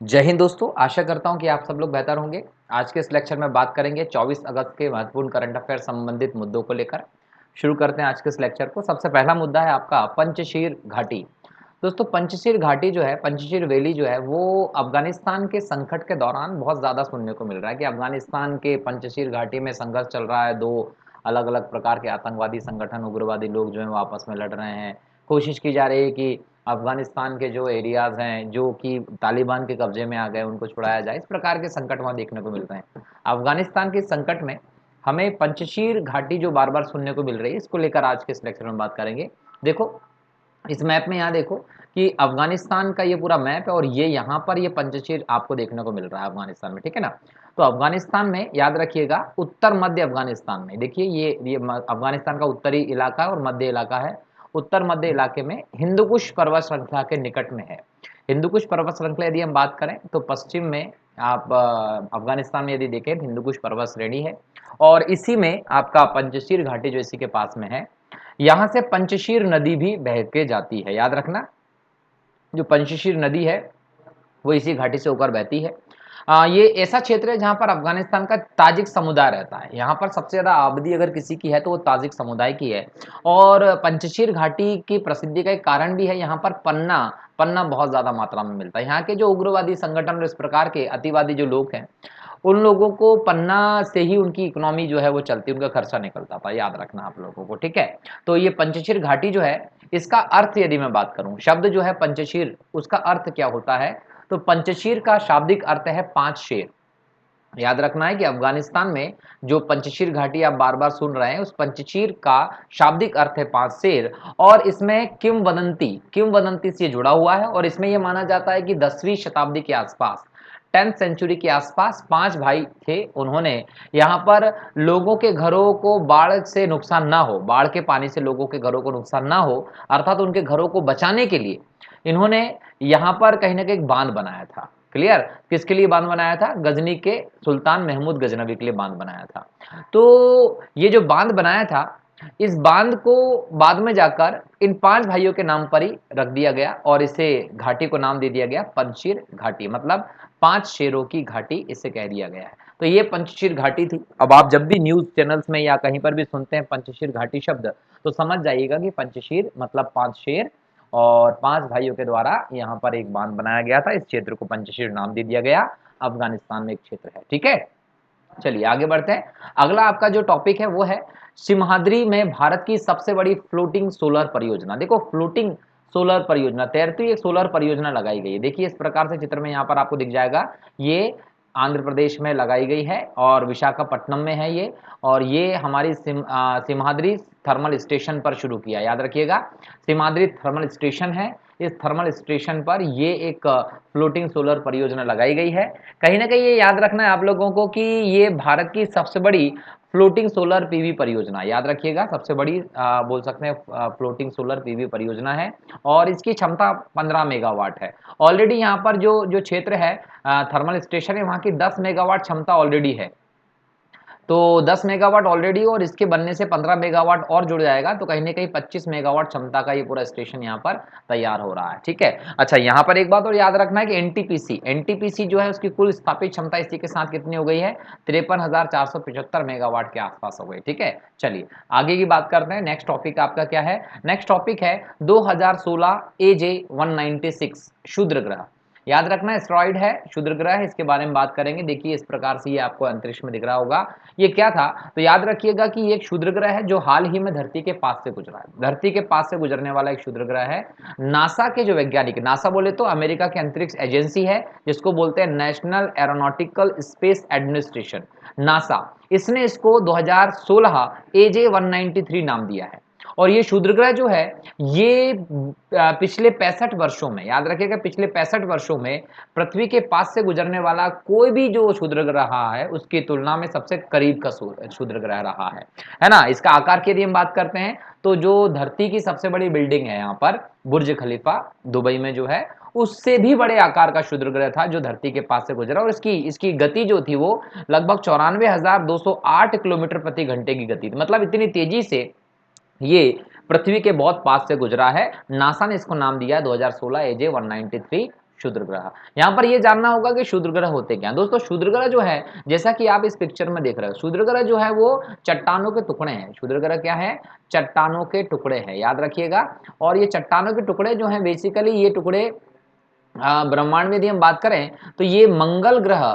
जय हिंद दोस्तों, आशा करता हूं कि आप सब लोग बेहतर होंगे। आज के इस लेक्चर में बात करेंगे 24 अगस्त के महत्वपूर्ण करंट अफेयर संबंधित मुद्दों को लेकर। शुरू करते हैं आज के इस लेक्चर को। सबसे पहला मुद्दा है आपका पंचशील घाटी। दोस्तों, पंचशील घाटी जो है, पंचशील वैली जो है, वो अफगानिस्तान के संकट के दौरान बहुत ज़्यादा सुनने को मिल रहा है कि अफगानिस्तान के पंचशील घाटी में संघर्ष चल रहा है। 2 अलग-अलग प्रकार के आतंकवादी संगठन, उग्रवादी लोग जो हैं वो आपस में लड़ रहे हैं। कोशिश की जा रही है कि अफगानिस्तान के जो एरियाज़ हैं, जो कि तालिबान के कब्जे में आ गए, उनको छुड़ाया जाए। इस प्रकार के संकट वहाँ देखने को मिल रहे हैं। अफगानिस्तान के संकट में हमें पंचशील घाटी जो बार-बार सुनने को मिल रही है, इसको लेकर आज के इस लेक्चर में बात करेंगे। देखो, इस मैप में यहाँ देखो कि अफगानिस्तान का ये पूरा मैप है और ये यहाँ पर ये पंचशील आपको देखने को मिल रहा है अफगानिस्तान में, ठीक है ना। तो अफगानिस्तान में याद रखिएगा, उत्तर मध्य अफगानिस्तान में देखिए ये अफगानिस्तान का उत्तरी इलाका और मध्य इलाका है। उत्तर मध्य इलाके में हिंदुकुश पर्वत श्रृंखला के निकट में है। हिंदुकुश पर्वत श्रृंखला यदि हम बात करें तो पश्चिम में आप अफगानिस्तान में यदि देखें हिंदुकुश पर्वत श्रेणी है और इसी में आपका पंचशील घाटी जो इसी के पास में है। यहाँ से पंचशील नदी भी बह के जाती है, याद रखना। जो पंचशील नदी है वो इसी घाटी से होकर बहती है। ये ऐसा क्षेत्र है जहाँ पर अफगानिस्तान का ताजिक समुदाय रहता है। यहाँ पर सबसे ज़्यादा आबादी अगर किसी की है तो वो ताजिक समुदाय की है। और पंचशील घाटी की प्रसिद्धि का एक कारण भी है, यहाँ पर पन्ना पन्ना बहुत ज़्यादा मात्रा में मिलता है। यहाँ के जो उग्रवादी संगठन और इस प्रकार के अतिवादी जो लोग हैं, उन लोगों को पन्ना से ही उनकी इकोनॉमी जो है वो चलती, उनका खर्चा निकलता था, याद रखना आप लोगों को, ठीक है। तो ये पंचशील घाटी जो है, इसका अर्थ यदि मैं बात करूं, शब्द जो है पंचशील, उसका अर्थ क्या होता है? तो पंचशील का शाब्दिक अर्थ है 5 शेर। याद रखना है कि अफगानिस्तान में जो पंचशील घाटी आप बार बार सुन रहे हैं, उस पंचशील का शाब्दिक अर्थ है 5 शेर। और इसमें किंवदंती से जुड़ा हुआ है और इसमें यह माना जाता है कि 10वीं शताब्दी के आसपास, 10th सेंचुरी के आसपास 5 भाई थे। उन्होंने यहाँ पर लोगों के घरों को बाढ़ से नुकसान ना हो, बाढ़ के पानी से लोगों के घरों को नुकसान ना हो, अर्थात उनके घरों को बचाने के लिए इन्होंने यहाँ पर कहीं ना कहीं एक बांध बनाया था। क्लियर? किसके लिए बांध बनाया था? गजनी के सुल्तान महमूद गजनवी के लिए बांध बनाया था। तो ये जो बांध बनाया था, इस बांध को बाद में जाकर इन 5 भाइयों के नाम पर ही रख दिया गया और इसे घाटी को नाम दे दिया गया पंचशील घाटी, मतलब 5 शेरों की घाटी इसे कह दिया गया है। तो ये पंचशील घाटी थी। अब आप जब भी न्यूज चैनल्स में या कहीं पर भी सुनते हैं पंचशील घाटी शब्द, तो समझ जाइएगा कि पंचशील मतलब 5 शेर और 5 भाइयों के द्वारा यहाँ पर एक बांध बनाया गया था। इस क्षेत्र को पंचशील नाम दे दिया गया। अफगानिस्तान में एक क्षेत्र है, ठीक है। चलिए आगे बढ़ते हैं। अगला आपका जो टॉपिक है वो है सिमहाद्री में भारत की सबसे बड़ी फ्लोटिंग सोलर परियोजना। देखो, फ्लोटिंग सोलर परियोजना, तैरती एक सोलर परियोजना लगाई गई है। देखिए इस प्रकार से चित्र में यहाँ पर आपको दिख जाएगा। ये आंध्र प्रदेश में लगाई गई है और विशाखापट्टनम में है ये। और ये हमारी सिमहाद्री थर्मल स्टेशन पर शुरू किया, याद रखिएगा। सिमहाद्री थर्मल स्टेशन है। इस थर्मल स्टेशन पर ये एक फ्लोटिंग सोलर परियोजना लगाई गई है। कहीं ना कहीं ये याद रखना है आप लोगों को कि ये भारत की सबसे बड़ी फ्लोटिंग सोलर पीवी परियोजना, याद रखिएगा, सबसे बड़ी बोल सकते हैं फ्लोटिंग सोलर पीवी परियोजना है। और इसकी क्षमता 15 मेगावाट है। ऑलरेडी यहाँ पर जो जो क्षेत्र है, थर्मल स्टेशन है, वहाँ की 10 मेगावाट क्षमता ऑलरेडी है। तो 10 मेगावाट ऑलरेडी और इसके बनने से 15 मेगावाट और जुड़ जाएगा, तो कहीं ना कहीं 25 मेगावाट क्षमता का ये पूरा स्टेशन यहाँ पर तैयार हो रहा है, ठीक है। अच्छा, यहाँ पर एक बात और याद रखना है कि एनटीपीसी जो है उसकी कुल स्थापित क्षमता इसी के साथ कितनी हो गई है? 53,475 मेगावाट के आसपास हो गई, ठीक है। चलिए आगे की बात करते हैं। नेक्स्ट टॉपिक आपका क्या है? नेक्स्ट टॉपिक है 2016 AJ196 क्षुद्र ग्रह। याद रखना, एस्टेरॉइड है, क्षुद्र ग्रह है, इसके बारे में बात करेंगे। देखिए इस प्रकार से ये आपको अंतरिक्ष में दिख रहा होगा। ये क्या था? तो याद रखिएगा कि ये एक क्षुद्र ग्रह है जो हाल ही में धरती के पास से गुजरा है। धरती के पास से गुजरने वाला एक क्षुद्र ग्रह है। नासा के जो वैज्ञानिक, नासा बोले तो अमेरिका की अंतरिक्ष एजेंसी है, जिसको बोलते हैं national aeronautical space administration, NASA, इसने इसको 2016 AJ193 नाम दिया है। और ये क्षुद्र ग्रह जो है, ये पिछले 65 वर्षों में, याद रखिएगा, पिछले 65 वर्षों में पृथ्वी के पास से गुजरने वाला कोई भी जो क्षुद्र ग्रह रहा है उसकी तुलना में सबसे करीब का क्षुद्र ग्रह रहा है ना। इसका आकार की यदि हम बात करते हैं तो जो धरती की सबसे बड़ी बिल्डिंग है यहाँ पर, बुर्ज खलीफा दुबई में जो है, उससे भी बड़े आकार का क्षुद्र ग्रह था जो धरती के पास से गुजरा। और इसकी इसकी गति जो थी वो लगभग 94,208 किलोमीटर प्रति घंटे की गति थी। मतलब इतनी तेजी से ये पृथ्वी के बहुत पास से गुजरा है। नासा ने इसको नाम दिया 2016 AJ193 क्षुद्र ग्रह। यहाँ पर ये जानना होगा कि क्षुद्र ग्रह होते क्या हैं। दोस्तों क्षुद्र ग्रह जो है, जैसा कि आप इस पिक्चर में देख रहे हो, क्षुद्र ग्रह जो है वो चट्टानों के टुकड़े हैं। क्षुद्र ग्रह क्या है? चट्टानों के टुकड़े हैं, याद रखिएगा। और ये चट्टानों के टुकड़े जो हैं बेसिकली ये टुकड़े ब्रह्मांड में यदि हम बात करें तो ये मंगल ग्रह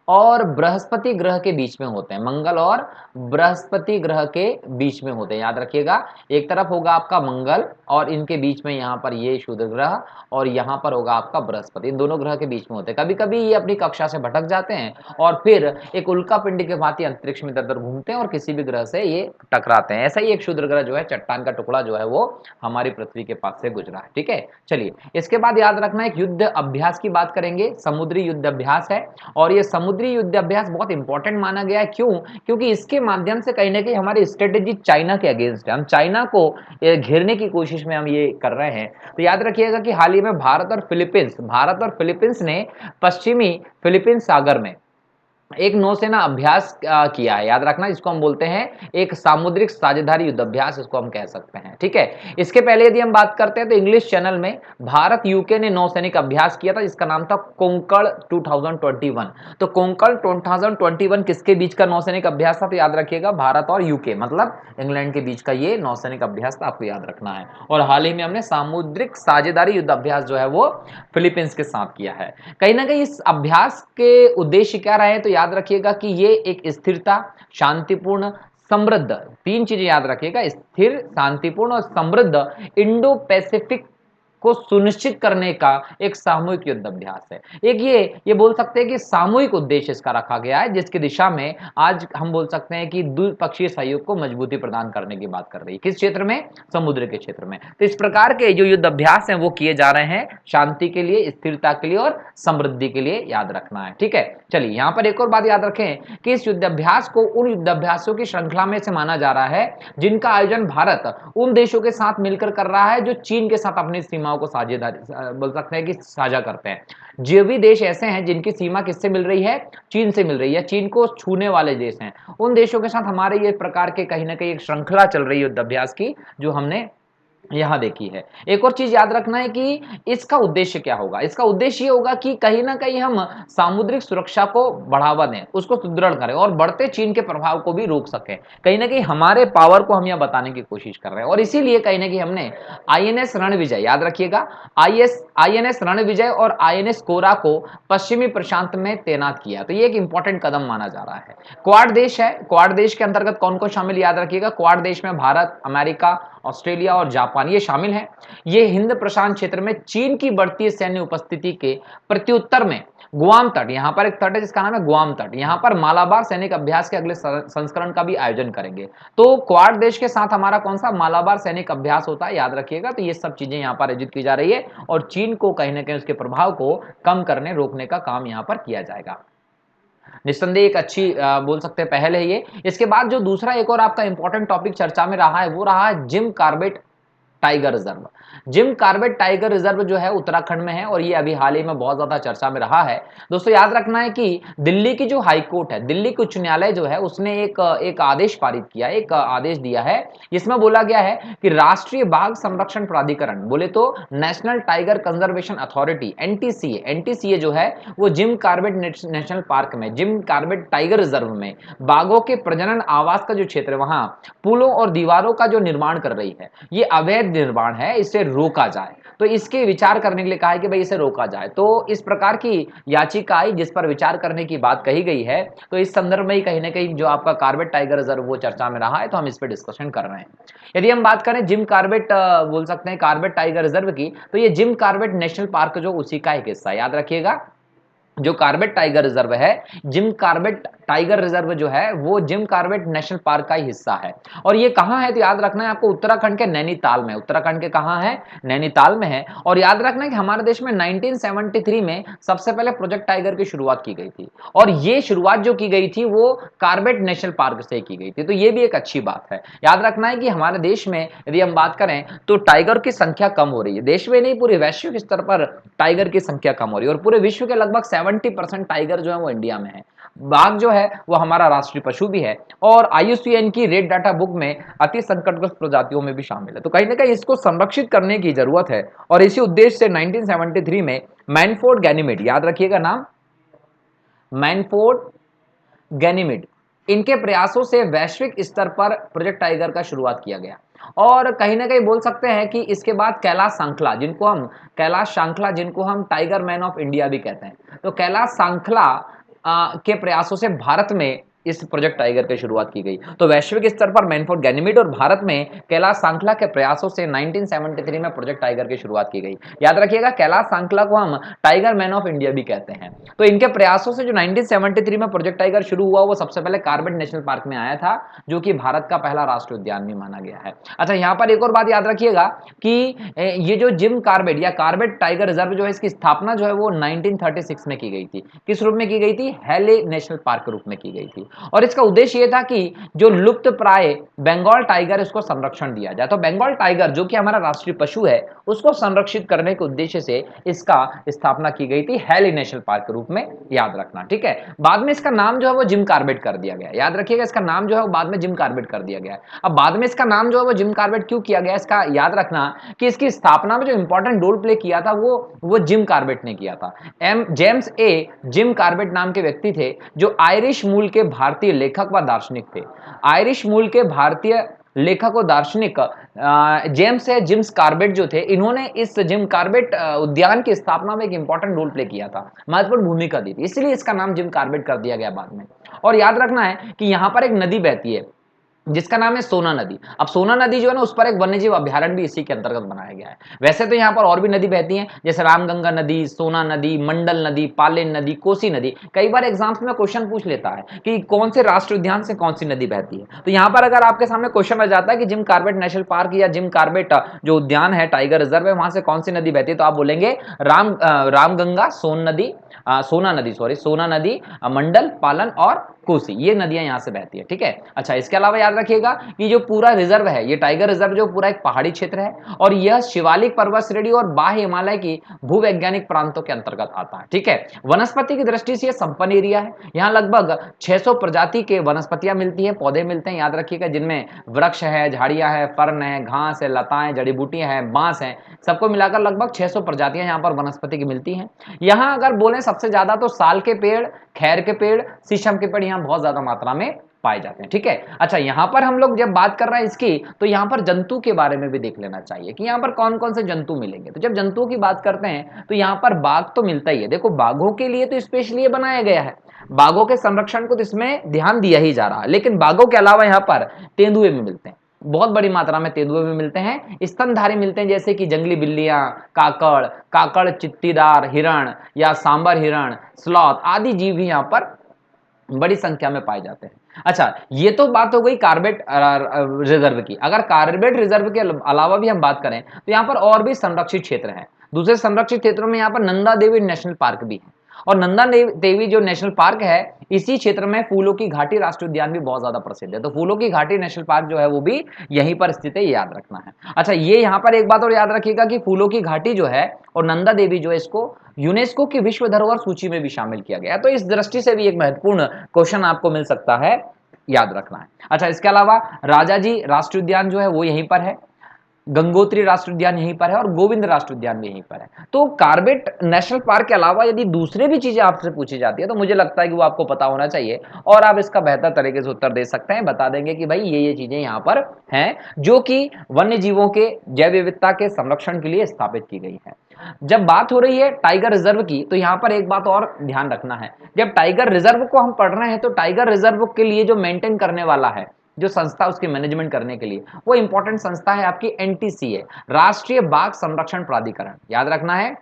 और बृहस्पति ग्रह के बीच में होते हैं। मंगल और बृहस्पति ग्रह के बीच में होते हैं, याद रखिएगा। एक तरफ होगा आपका मंगल और इनके बीच में यहाँ पर ये क्षुद्र ग्रह और यहाँ पर होगा आपका बृहस्पति, इन दोनों ग्रह के बीच में होते हैं। कभी कभी ये अपनी कक्षा से भटक जाते हैं और फिर एक उल्का पिंड के भांति अंतरिक्ष में इधर घूमते हैं और किसी भी ग्रह से ये टकराते हैं। ऐसा ही एक क्षुद्र ग्रह जो है, चट्टान का टुकड़ा जो है वो हमारी पृथ्वी के पास से गुजरा है। ठीक है, चलिए इसके बाद याद रखना एक युद्ध अभ्यास की बात करेंगे। समुद्री युद्ध अभ्यास है और ये समुद्री युद्ध अभ्यास बहुत इंपॉर्टेंट माना गया है। क्यों? क्योंकि इसके माध्यम से कहीं ना कहीं हमारी स्ट्रेटेजी चाइना के अगेंस्ट है। हम चाइना को घेरने की कोशिश में हम ये कर रहे हैं। तो याद रखिएगा कि हाल ही में भारत और फिलीपींस ने पश्चिमी फिलीपींस सागर में एक नौसेना अभ्यास किया है। याद रखना, इसको हम बोलते हैं एक सामुद्रिक साझेदारी युद्ध अभ्यास, इसको हम कह सकते हैं। ठीक है, इसके पहले यदि हम बात करते हैं तो इंग्लिश चैनल में भारत यूके ने नौसैनिक अभ्यास किया था जिसका नाम था कोंकण 2021। तो कोंकण 2021 किसके बीच का नौसैनिक अभ्यास था? तो याद रखिएगा भारत और यूके मतलब इंग्लैंड के बीच का ये नौसैनिक अभ्यास था, आपको याद रखना है। और हाल ही में हमने सामुद्रिक साझेदारी युद्ध अभ्यास जो है वो फिलीपींस के साथ किया है। कहीं ना कहीं इस अभ्यास के उद्देश्य क्या रहे? तो याद रखिएगा कि ये एक स्थिरता, शांतिपूर्ण, समृद्ध, तीन चीजें याद रखिएगा, स्थिर, शांतिपूर्ण और समृद्ध इंडो पैसिफिक को सुनिश्चित करने का एक सामूहिक युद्ध अभ्यास है। एक ये बोल सकते हैं कि सामूहिक उद्देश्य इसका रखा गया है जिसकी दिशा में आज हम बोल सकते हैं कि द्विपक्षीय सहयोग को मजबूती प्रदान करने की बात कर रही है। किस क्षेत्र में? समुद्र के क्षेत्र में। तो इस प्रकार के जो युद्ध अभ्यास हैं वो किए जा रहे हैं शांति के लिए, स्थिरता के लिए और समृद्धि के लिए, याद रखना है। ठीक है, चलिए यहां पर एक और बात याद रखें कि इस युद्ध अभ्यास को उन युद्ध अभ्यासों की श्रृंखला में से माना जा रहा है जिनका आयोजन भारत उन देशों के साथ मिलकर कर रहा है जो चीन के साथ अपनी सीमा को साझेदारी बोल सकते हैं कि साझा करते हैं। जो भी देश ऐसे हैं जिनकी सीमा किससे मिल रही है? चीन से मिल रही है, चीन को छूने वाले देश हैं, उन देशों के साथ हमारे ये प्रकार के कहीं ना कहीं एक श्रृंखला चल रही है युद्ध अभ्यास की जो हमने यहां देखी है। एक और चीज याद रखना है कि इसका उद्देश्य क्या होगा। इसका उद्देश्य ये होगा कि कहीं ना कहीं हम सामुद्रिक सुरक्षा को बढ़ावा दें, उसको सुदृढ़ करें और बढ़ते चीन के प्रभाव को भी रोक सकें। कहीं ना कहीं हमारे पावर को हम यह बताने की कोशिश कर रहे हैं और इसीलिए कहीं ना कहीं हमने आईएनएस रणविजय, याद रखिएगा, आईएनएस रणविजय और आईएनएस कोरा को पश्चिमी प्रशांत में तैनात किया। तो ये एक इंपॉर्टेंट कदम माना जा रहा है। क्वाड देश है, क्वाड देश के अंतर्गत कौन कौन शामिल? याद रखिएगा, क्वाड देश में भारत, अमेरिका, ऑस्ट्रेलिया और जापान ये शामिल हैं। ये हिंद प्रशांत क्षेत्र में चीन की बढ़ती सैन्य उपस्थिति के प्रत्युत्तर में गुआम तट, यहां पर एक तट है जिसका नाम है गुआम तट, यहां पर मालाबार सैनिक अभ्यास के अगले संस्करण का भी आयोजन करेंगे। तो क्वाड देश के साथ हमारा कौन सा मालाबार सैनिक अभ्यास होता है, याद रखिएगा। तो ये सब चीजें यहां पर आयोजित की जा रही है और चीन को कहीं ना कहीं उसके प्रभाव को कम करने, रोकने का काम यहां पर किया जाएगा। निस्संदेह एक अच्छी बोल सकते हैं पहल है ये। इसके बाद जो दूसरा एक और आपका इंपॉर्टेंट टॉपिक चर्चा में रहा है वो रहा है Jim Corbett tiger reserve. Jim Corbett tiger reserve जो है उत्तराखंड में है और ये अभी हाल ही में बहुत ज्यादा चर्चा में रहा है। दोस्तों याद रखना है कि दिल्ली की जो हाई कोर्ट है, दिल्ली के उच्च न्यायालय जो है उसने एक आदेश पारित किया, एक आदेश दिया है जिसमें बोला गया है कि राष्ट्रीय बाघ संरक्षण प्राधिकरण, बोले तो national tiger conservation authority, NTCA जो है वो जिम कॉर्बेट नेशनल पार्क में, जिम कॉर्बेट टाइगर रिजर्व में बाघों के प्रजनन आवास का जो क्षेत्र है वहां पुलों और दीवारों का जो निर्माण कर रही है, ये अवैध निर्माण है, इसे रोका जाए। तो इसके विचार करने के लिए कहा है कि भाई इसे रोका जाए। तो इस प्रकार की याचिका आई जिस पर विचार करने की बात कही गई है। तो इस संदर्भ में ही कहीं ना कहीं जो आपका कॉर्बेट टाइगर रिजर्व वो चर्चा में रहा है, तो हम इस पर डिस्कशन कर रहे हैं। यदि हम बात करें जिम कॉर्बेट बोल सकते हैं कॉर्बेट टाइगर रिजर्व की, तो ये जिम कॉर्बेट नेशनल पार्क जो उसी का एक हिस्सा है। याद रखिएगा, जो कॉर्बेट टाइगर रिजर्व है, जिम कॉर्बेट टाइगर रिजर्व जो है वो जिम कॉर्बेट नेशनल पार्क का ही हिस्सा है। और ये कहां है? तो याद रखना है आपको, उत्तराखंड के नैनीताल में। उत्तराखंड के कहां है? नैनीताल में है। और याद रखना है कि हमारे देश में 1973 में सबसे पहले प्रोजेक्ट टाइगर की शुरुआत की गई थी और ये शुरुआत जो की गई थी वो कॉर्बेट नेशनल पार्क से की गई थी। तो ये भी एक अच्छी बात है। याद रखना है कि हमारे देश में यदि हम बात करें तो टाइगर की संख्या कम हो रही है, देश में नहीं पूरे वैश्विक स्तर पर टाइगर की संख्या कम हो रही है और पूरे विश्व के लगभग 70% टाइगर जो है वो इंडिया में है। बाघ जो है वो हमारा राष्ट्रीय पशु भी है और IUCN की रेड डाटा बुक में अति संकटग्रस्त प्रजातियों में भी शामिल है। तो कहीं ना कहीं इसको संरक्षित करने की जरूरत है और इसी उद्देश्य से 1973 में मैनफोर्ड गैनीमेड, याद रखिएगा नाम, मैनफोर्ड गैनीमेड, इनके प्रयासों से वैश्विक स्तर पर प्रोजेक्ट टाइगर का शुरुआत किया गया। और कहीं ना कहीं बोल सकते हैं कि इसके बाद कैलाश सांखला जिनको हम टाइगर मैन ऑफ इंडिया भी कहते हैं, तो कैलाश सांखला के प्रयासों से भारत में इस प्रोजेक्ट टाइगर की शुरुआत की गई। तो वैश्विक स्तर पर मैनफोर्ड गैनीमेड और भारत में कैलाश सांखला के प्रयासों से 1973 में प्रोजेक्ट टाइगर की शुरुआत की गई। याद रखिएगा कैलाश सांखला को हम टाइगर मैन ऑफ इंडिया भी कहते हैं। तो इनके प्रयासों से जो 1973 में प्रोजेक्ट टाइगर शुरू हुआ वो सबसे पहले कार्बेट नेशनल पार्क में आया था, जो कि भारत का पहला राष्ट्रीय उद्यान भी माना गया है। अच्छा, यहां पर एक और बात याद रखिएगा कि ये जो जिम कार्बेट या कार्बेट टाइगर रिजर्व जो है, इसकी स्थापना जो है वो 1936 में की गई थी। किस रूप में की गई थी? हैले नेशनल पार्क के रूप में की गई थी और इसका उद्देश्य ये था कि जो लुप्त प्राय बंगाल टाइगर, इसको संरक्षण दिया जाए। तो बंगाल टाइगर जो कि हमारा राष्ट्रीय पशु है, उसको संरक्षित करने के उद्देश्य से इसका स्थापना की गई थी हैले नेशनल पार्क के रूप में, याद रखना, ठीक है। बाद में इसका नाम जो है वो जिम कार्बेट कर दिया गया, याद रखिएगा इसका नाम जो है वो बाद में जिम कार्बेट कर दिया गया। अब बाद में इसका नाम जो है वो जिम कार्बेट क्यों किया गया, इसका याद रखना कि इसकी स्थापना में जो इंपॉर्टेंट रोल प्ले किया था वो जिम कार्बेट ने किया था। जेम्स ए जिम कार्बेट नाम के व्यक्ति थे जो आयरिश मूल के भारतीय लेखक व दार्शनिक थे। आयरिश मूल के भारतीय लेखक और दार्शनिक जेम्स है जिम्स कार्बेट जो थे, इन्होंने इस जिम कार्बेट उद्यान की स्थापना में एक इंपॉर्टेंट रोल प्ले किया था, महत्वपूर्ण भूमिका दी थी, इसलिए इसका नाम जिम कार्बेट कर दिया गया बाद में। और याद रखना है कि यहां पर एक नदी बहती है जिसका नाम है सोना नदी। अब सोना नदी जो है ना, उस पर एक वन्यजीव अभ्यारण्य भी इसी के अंतर्गत बनाया गया है। वैसे तो यहाँ पर और भी नदी बहती हैं, जैसे रामगंगा नदी, सोना नदी, मंडल नदी, पालेन नदी, कोसी नदी। कई बार एग्जाम्स में क्वेश्चन पूछ लेता है कि कौन से राष्ट्रीय उद्यान से कौन सी नदी बहती है। तो यहाँ पर अगर आपके सामने क्वेश्चन आ जाता है कि जिम कार्बेट नेशनल पार्क या जिम कार्बेट जो उद्यान है, टाइगर रिजर्व है, वहां से कौन सी नदी बहती है, तो आप बोलेंगे रामगंगा, सोना नदी, सोना नदी, मंडल, पालन और कोसी, ये नदियां यहां से बहती है, ठीक है। अच्छा, इसके अलावा याद रखिएगा कि जो पूरा रिजर्व है, ये टाइगर रिजर्व जो पूरा एक पहाड़ी क्षेत्र है और यह शिवालिक पर्वत श्रेणी और बाह्य हिमालय की भूवैज्ञानिक प्रांतों के अंतर्गत आता है, ठीक है। वनस्पति की दृष्टि से यह संपन्न एरिया है। यहाँ लगभग 600 प्रजाति के वनस्पतियां मिलती हैं, पौधे मिलते हैं, याद रखिएगा, जिनमें वृक्ष है, झाड़ियां है, फर्न है, घास है, लताएं, जड़ी बूटियां हैं, बांस है, सबको मिलाकर लगभग 600 प्रजातियां यहाँ पर वनस्पति की मिलती हैं। यहाँ अगर बोले सबसे ज्यादा तो साल के पेड़, खैर के पेड़, शीशम के पेड़ यहाँ बहुत ज्यादा मात्रा में पाए जाते हैं, ठीक है। अच्छा, यहां पर हम लोग जब बात कर रहे हैं इसकी, तो यहां पर जंतु के बारे में भी देख लेना चाहिए कि यहां पर कौन कौन से जंतु मिलेंगे। तो जब जंतुओं की बात करते हैं तो यहां पर बाघ तो मिलता ही है। देखो, बाघों के लिए तो स्पेशली बनाया गया है, बाघों के संरक्षण को तो इसमें ध्यान दिया ही जा रहा है, लेकिन बाघों के अलावा यहां पर तेंदुए भी मिलते हैं, बहुत बड़ी मात्रा में तेंदुए भी मिलते हैं, स्तनधारी मिलते हैं, जैसे कि जंगली बिल्लियां, काकड़, चित्तीदार हिरण या सांबर हिरण, स्लॉथ आदि जीव भी यहां पर बड़ी संख्या में पाए जाते हैं। अच्छा, ये तो बात हो गई कार्बेट रिजर्व की। अगर कार्बेट रिजर्व के अलावा भी हम बात करें तो यहाँ पर और भी संरक्षित क्षेत्र हैं। दूसरे संरक्षित क्षेत्रों में यहाँ पर नंदा देवी नेशनल पार्क भी है और नंदा देवी जो नेशनल पार्क है, इसी क्षेत्र में फूलों की घाटी राष्ट्रीय उद्यान भी बहुत ज्यादा प्रसिद्ध है। तो फूलों की घाटी नेशनल पार्क जो है वो भी यहीं पर स्थित है, याद रखना है। अच्छा, ये यहाँ पर एक बात और याद रखिएगा कि फूलों की घाटी जो है और नंदा देवी जो है, इसको यूनेस्को की विश्व धरोहर सूची में भी शामिल किया गया है। तो इस दृष्टि से भी एक महत्वपूर्ण क्वेश्चन आपको मिल सकता है, याद रखना है। अच्छा, इसके अलावा राजाजी राष्ट्रीय उद्यान जो है वो यहीं पर है, गंगोत्री राष्ट्रीय उद्यान यहीं पर है और गोविंद राष्ट्रीय उद्यान भी यहीं पर है। तो कार्बेट नेशनल पार्क के अलावा यदि दूसरे भी चीजें आपसे पूछी जाती है तो मुझे लगता है कि वो आपको पता होना चाहिए और आप इसका बेहतर तरीके से उत्तर दे सकते हैं, बता देंगे कि भाई ये चीजें यहाँ पर हैं जो कि वन्य जीवों के जैव विविधता के संरक्षण के लिए स्थापित की गई है। जब बात हो रही है टाइगर रिजर्व की, तो यहाँ पर एक बात और ध्यान रखना है, जब टाइगर रिजर्व को हम पढ़ रहे हैं तो टाइगर रिजर्व के लिए जो मेंटेन करने वाला है, जो संस्था उसकी मैनेजमेंट करने के लिए, वो इंपॉर्टेंट संस्था है आपकी NTCA, राष्ट्रीय बाघ संरक्षण प्राधिकरण, याद रखना है।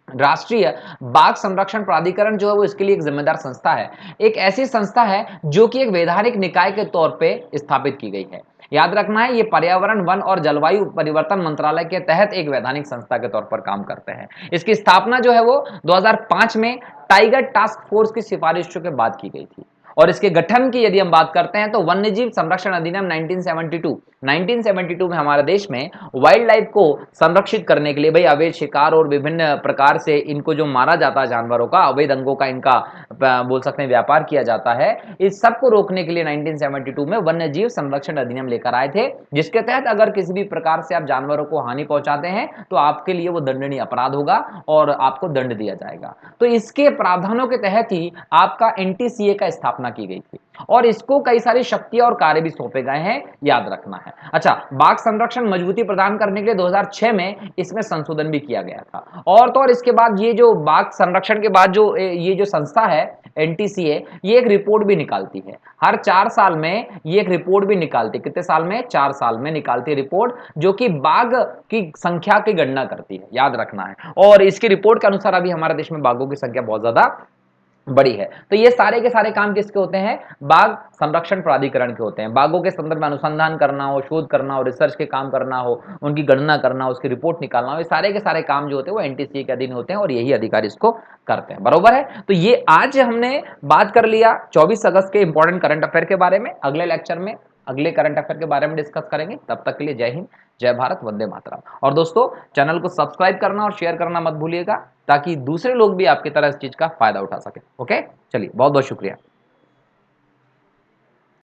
राष्ट्रीय बाघ संरक्षण प्राधिकरण जो है वो इसके लिए एक जिम्मेदार संस्था है, एक ऐसी संस्था है जो कि एक वैधानिक निकाय के तौर पे स्थापित की गई है। याद रखना है, ये पर्यावरण, वन और जलवायु परिवर्तन मंत्रालय के तहत एक वैधानिक संस्था के तौर पर काम करते हैं। इसकी स्थापना जो है वो 2005 में टाइगर टास्क फोर्स की सिफारिशों के बाद की गई थी और इसके गठन की यदि हम बात करते हैं तो वन्यजीव संरक्षण अधिनियम 1972 में हमारे देश में वाइल्ड लाइफ को संरक्षित करने के लिए, भाई अवैध शिकार और विभिन्न प्रकार से इनको जो मारा जाता है जानवरों का, अवैध अंगों का इनका बोल सकते हैं व्यापार किया जाता है, इस सब को रोकने के लिए 1972 में वन्य जीव संरक्षण अधिनियम लेकर आए थे, जिसके तहत अगर किसी भी प्रकार से आप जानवरों को हानि पहुंचाते हैं तो आपके लिए वो दंडनीय अपराध होगा और आपको दंड दिया जाएगा। तो इसके प्रावधानों के तहत ही आपका एनटीसीए का स्थापना की गई थी और इसको कई सारी शक्तियां और कार्य भी सौंपे गए हैं, याद रखना है। अच्छा, बाघ संरक्षण मजबूती प्रदान करने के लिए 2006 में इसमें संशोधन भी किया गया था। और तो और इसके बाद ये जो बाघ संरक्षण के बाद जो ये जो संस्था है एनटीसीए, ये एक रिपोर्ट भी निकालती है। हर 4 साल में ये एक रिपोर्ट भी निकालती है। कितने साल में? 4 साल में निकालती है रिपोर्ट, जो कि बाघ की संख्या की गणना करती है, याद रखना है। और इसकी रिपोर्ट के अनुसार अभी हमारे देश में बाघों की संख्या बहुत ज्यादा बड़ी है। तो ये सारे के सारे काम किसके होते हैं? बाघ संरक्षण प्राधिकरण के होते हैं। बाघों के संदर्भ में अनुसंधान करना हो, शोध करना हो, रिसर्च के काम करना हो, उनकी गणना करना हो, उसकी रिपोर्ट निकालना हो, ये सारे के सारे काम जो होते हैं वो एनटीसीए के अधीन होते हैं और यही अधिकारी इसको करते हैं। बरोबर है? तो ये आज हमने बात कर लिया 24 अगस्त के इंपॉर्टेंट करंट अफेयर के बारे में। अगले लेक्चर में अगले करंट अफेयर के बारे में डिस्कस करेंगे। तब तक के लिए जय हिंद, जय भारत, वंदे मातरम। और दोस्तों, चैनल को सब्सक्राइब करना और शेयर करना मत भूलिएगा, ताकि दूसरे लोग भी आपकी तरह इस चीज का फायदा उठा सके। ओके, चलिए, बहुत बहुत शुक्रिया।